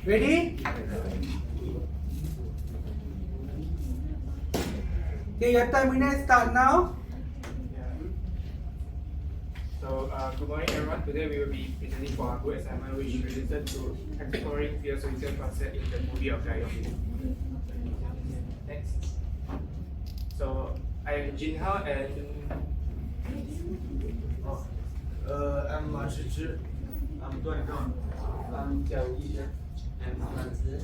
Ready? Okay, your time will start now. So, good morning everyone. Today we will be presenting for our group assignment which related to exploring philosophical concept in the movie of gayong. Next. So, I am Jin Hao and I'm Ma Zhi. I'm Duan Zhang. I'm Jiao Yi. I'm Fan Zi.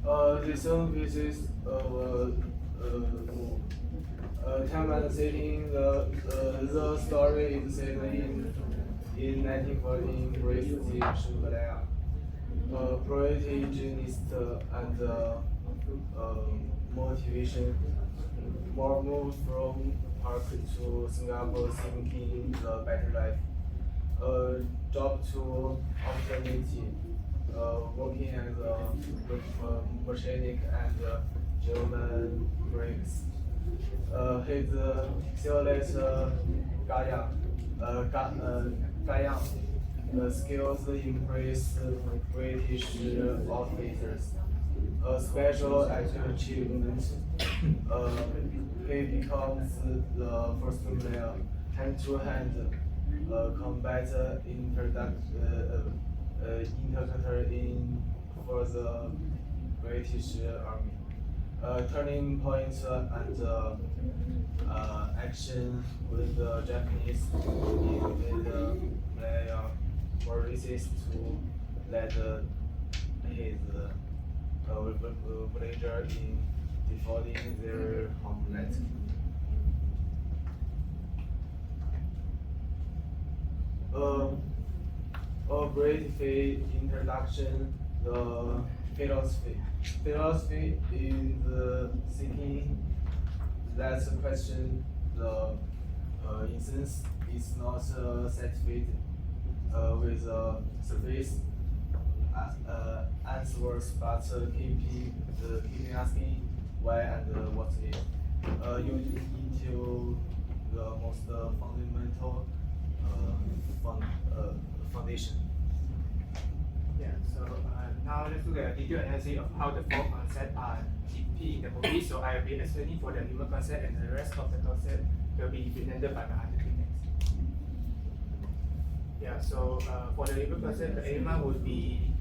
okay. This is time and setting. The story is set in 1914 British Malaya. Protagonist and motivation. More moved from Park to Singapore seeking the better life. Job to opportunity. Working as a mechanic and German brakes. His skills gayong skills impress British officers. A special achievement. He becomes the first male hand-to-hand combat interpreter for the British Army. Turning point and action with the Japanese in Malaya were resist to let his villagers in defending their homeland. A brief introduction. The philosophy. Philosophy is seeking that question the instance is not satisfied with surface answers, but keeping asking why and what is. You into the most fundamental foundation. Yeah, so now let's look at a detailed analysis of how the four concepts are depicted in the movie. So I will be explaining for the human concept and the rest of the concept will be presented by my other teammates. Yeah, so for the human concept, the element would be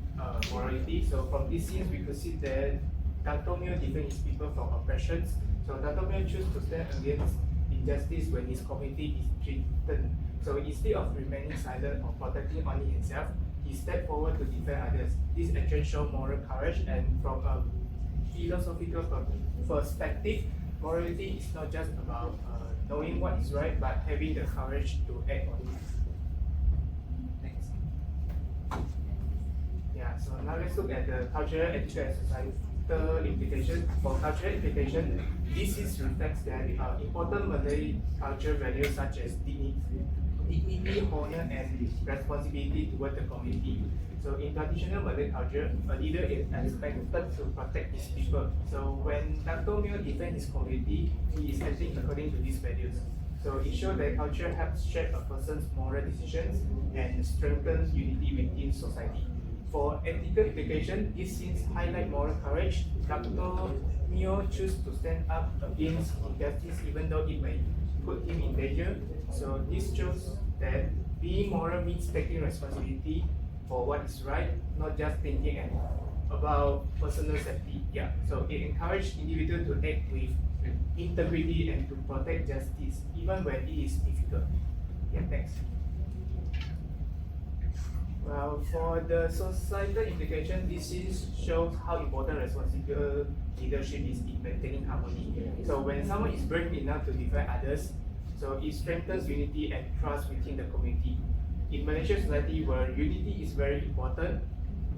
morality. So from these scenes, we could see that Dantomio defends his people from oppressions. So Dantomio chooses to stand against injustice when his community is threatened. So instead of remaining silent or protecting only himself, he stepped forward to defend others. This action shows moral courage, and from a philosophical perspective, morality is not just about knowing what is right, but having the courage to act on it. Next. Yeah, so now let's look at the cultural, ethical, and societal implication. For cultural implication, this is reflects that important Malay culture values such as dignity, honor, and responsibility toward the community. So in traditional Malay culture, a leader is expected to protect his people. So when Dantomio defends his community, he is acting according to these values. So it shows that culture helps shape a person's moral decisions and strengthens unity within society. For ethical implication, these scenes highlight moral courage. Dantomio chooses to stand up against injustice even though it may put him in danger. So this shows that being moral means taking responsibility for what is right, not just thinking about personal safety. Yeah. So it encourages individuals to act with integrity and to protect justice even when it is difficult. Yeah, thanks. Well, for the societal implication, this shows how important responsible leadership is in maintaining harmony. So when someone is brave enough to defend others, so it strengthens unity and trust within the community. In Malaysian society where unity is very important,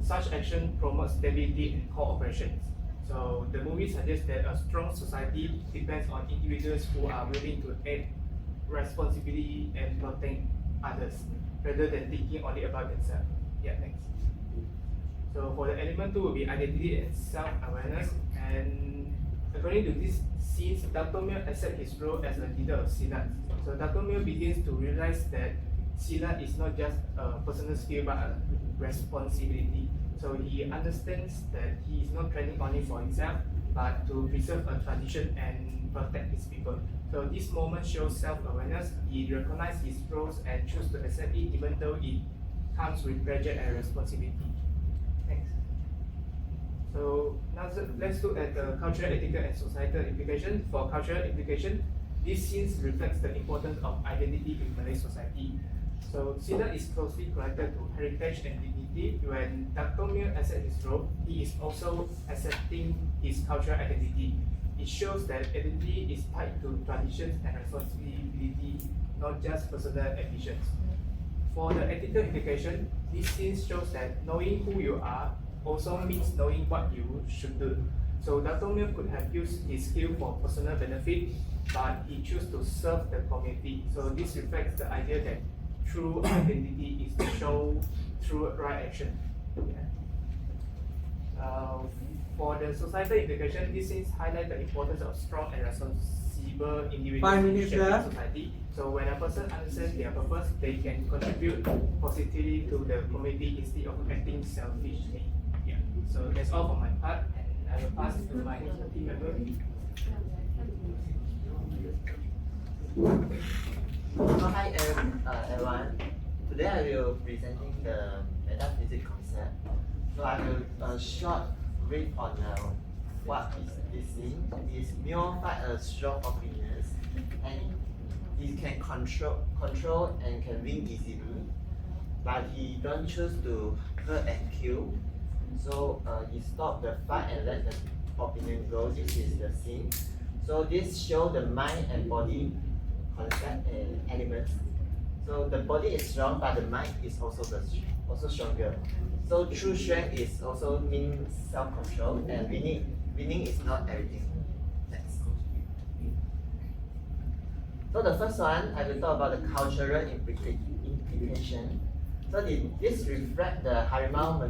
such action promotes stability and cooperation. So the movie suggests that a strong society depends on individuals who are willing to act responsibly and protect others, rather than thinking only about themselves. Yeah, next. So for the element 2 will be identity and self-awareness, and According to these scenes, Dr. Mio accepts his role as a leader of Silat. So Dr. Mio begins to realize that Silat is not just a personal skill but a responsibility. So he understands that he is not training only for himself but to preserve a tradition and protect his people. So this moment shows self-awareness. He recognizes his roles and chooses to accept it even though it comes with pressure and responsibility. Thanks. So now let's look at the cultural, ethical, and societal implication. For cultural implication, these scenes reflects the importance of identity in Malay society. So Silat is closely connected to heritage and dignity. When Dr. Mio accepts his role, he is also accepting his cultural identity. It shows that identity is tied to traditions and responsibility, not just personal ambitions. For the ethical implication, this scene shows that knowing who you are also means knowing what you should do. So Dr. Mio could have used his skill for personal benefit, but he chose to serve the community. So this reflects the idea that true identity is shown through right action. For the societal implication, these things highlight the importance of strong and responsible individuals 5 in minutes shaping left. society. So when a person understands their purpose, they can contribute positively to the community instead of acting selfishly. Yeah. So that's all for my part, and I will pass it to my team member. Hi everyone. Today I will presenting the metaphysics concept. So I will short brief on what is this thing. Is Mio fight a strong opinions and he can control and can win easily, but he don't choose to hurt and kill. So he stop the fight and let the opinion go. This is the scene. So this show the mind and body concept and elements. So the body is strong, but the mind is also stronger. So true strength is also means self-control, and winning is not everything. Next. So the first one, I will talk about the cultural implication. So this reflect the harimau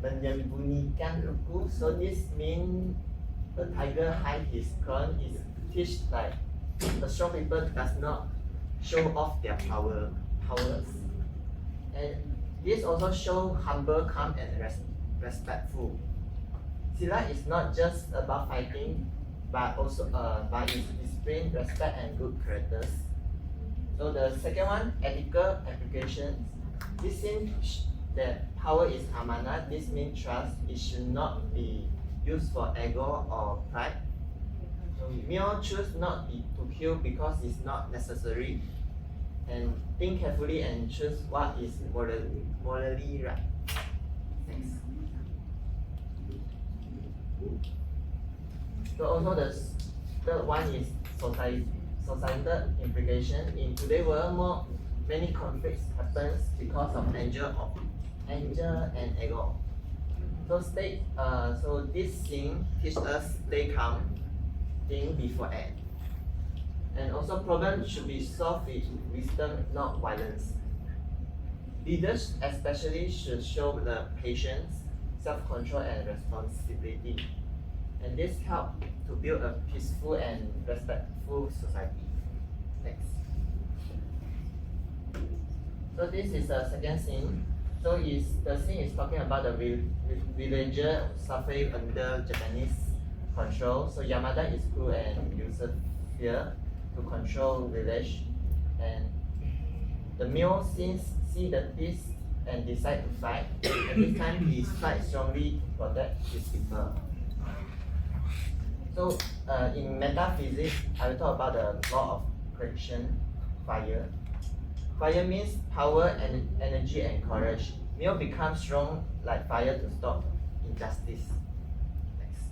menyembunyikan kuku. So this means the tiger hide his crown is teach like the strong people does not show off their powers. And this also show humble, calm, and respectful. Silat is not just about fighting, but also by its discipline, respect, and good characters. So the second one, ethical applications. This seems that power is amanah. This means trust. It should not be used for ego or pride. So Mio choose not to kill because it's not necessary, and think carefully and choose what is morally right. Thanks. So also the third one is societal implication. In today's world, many conflicts happens because of anger and ego. So this thing teach us stay calm, think before act. And also problems should be solved with wisdom, not violence. Leaders especially should show the patience, self-control, and responsibility. And this help to build a peaceful and respectful society. Next. So this is the second scene. So the scene is talking about the villager suffering under Japanese control. So Yamada is cruel and uses fear to control village, and the Mio see the peace and decide to fight. At this time, he fight strongly to protect his people. So in metaphysics, I will talk about the law of creation, fire. Fire means power and energy and courage. Mio becomes strong like fire to stop injustice. Next.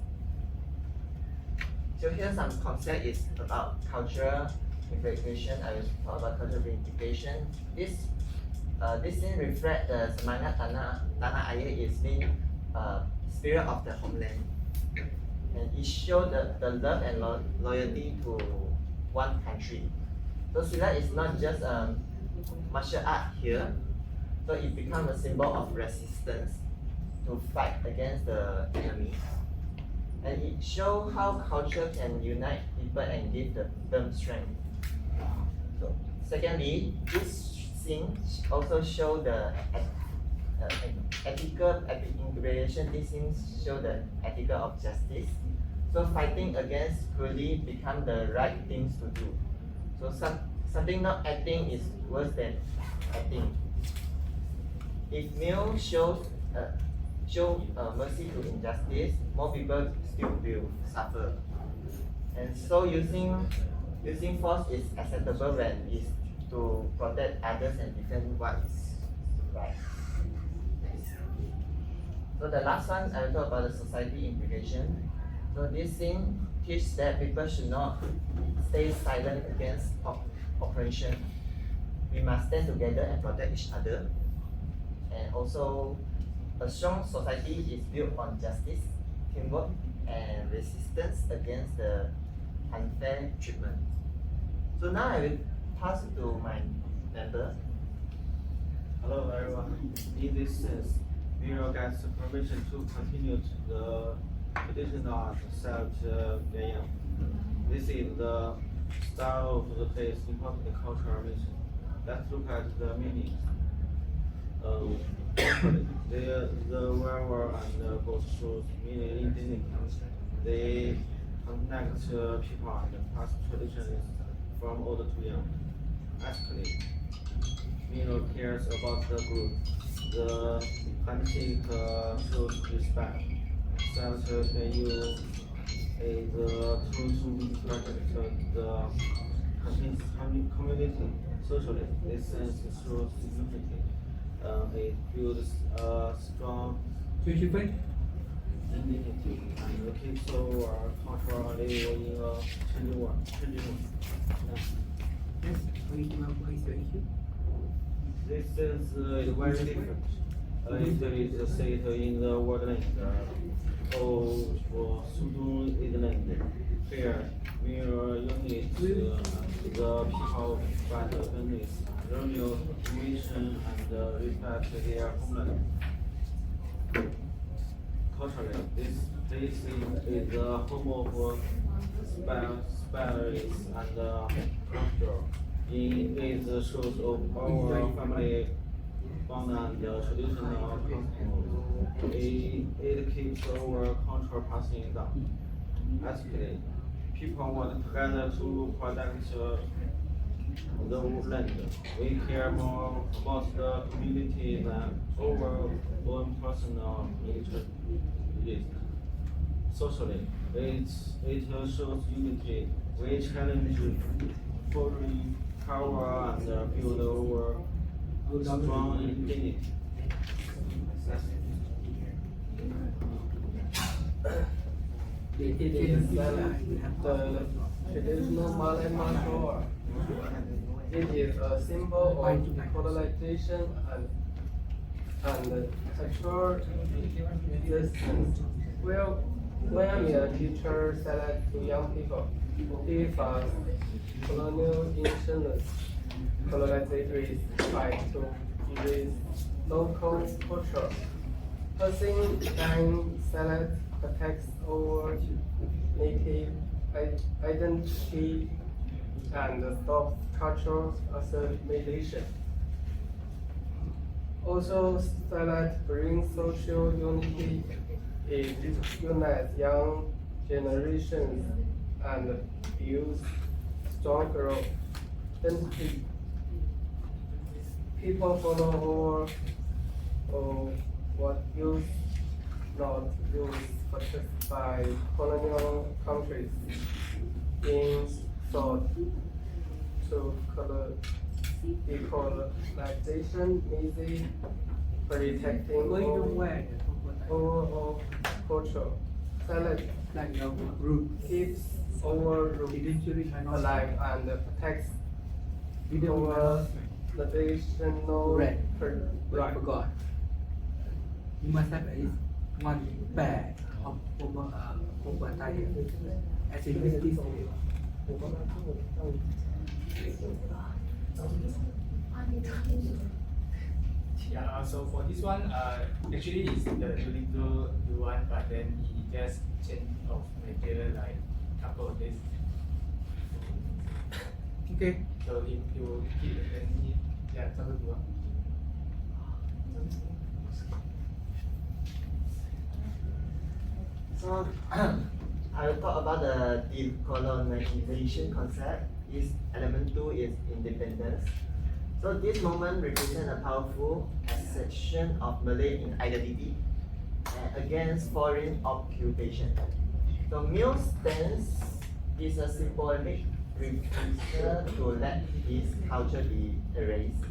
So here some concept is about cultural implication. I will talk about cultural implication. This scene reflect the semangat tanah air is mean spirit of the homeland, and it shows the love and loyalty to one country. So Silat is not just martial art here, so it becomes a symbol of resistance to fight against the enemy. And it shows how culture can unite people and give them strength. So, secondly, this scene also show the ethical integration. This scene show the ethical of justice. So fighting against cruelty become the right things to do. So something not acting is worse than acting. If Mill show mercy to injustice, more people still will suffer. And so using force is acceptable when it's to protect others and defend what is right. So the last one, I will talk about the society implication. So this scene teaches that people should not stay silent against oppression. We must stand together and protect each other. And also, a strong society is built on justice, teamwork, and resistance against the unfair treatment. So now I will pass it to my member. Hello everyone. In this sense, we will get permission to continue the traditional art set gayong. This is the style of the place important cultural mission. Let's look at the meaning. The wearer and the both shoes meaning identity. They connect people and pass traditions from old to young. Ethically, Mino cares about the group. The handshake shows respect. That value is true to protect the community socially. This sense shows unity. It builds a strong identity and keeps our cultural label in a changing world. Yes, what is your issue? This is very different. It is said in the word land, or Sudun Island. Here, we are unit the people find goodness, renew mission, and respect their homeland. Culturally, this place is the home of spirits and culture. It shows of our family bond and traditional customs. It keeps our culture passing down. Ethically, people work together to protect the land. We care more about the community than our own personal interest. Socially, it shows unity. We challenge foreign power and build our strong identity. It is the traditional Malay martial art. It is a symbol of decolonization and sexual resistance. When a teacher said to young people, he faced colonial insurance, colonizers fight to erase local culture. Passing time select attacks over native identity and stop cultural assimilation. Also, Salat brings social unity. It unites young generations and builds stronger identity. People follow what used not used purchased by colonial countries in thought to decolonization easy protecting overall culture. Salad Like your root. keeps our Eventually, alive and protects we don't our know. traditional Right. right. Forgot. You must have at least one bag of over tire as a business. Yeah, so for this one, actually it's the Duolingo one, but then he just changed of major like couple of days. Okay. So he will keep any satu dua. So I will talk about the decolonization concept. This element 2 is independence. So this moment represents a powerful assertion of Malay in identity against foreign occupation. So Mill's stance is a symbolic refusal to let his culture be erased.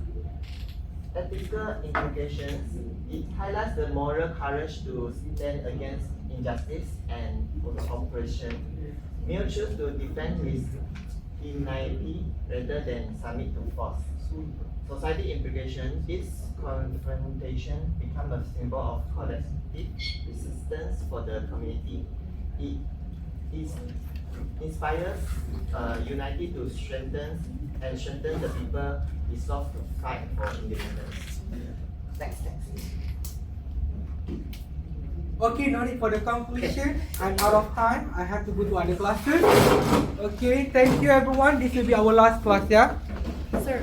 Ethical implications, it highlights the moral courage to stand against injustice and oppression. Mill chose to defend his humanity rather than submit to force. Society implication, this confrontation become a symbol of collective resistance for the community. It inspires unity to strengthen the people resolve to fight for independence. Next. Okay, no need for the conclusion. I'm out of time. I have to go to other classes. Okay, thank you everyone. This will be our last class, yeah? Sir,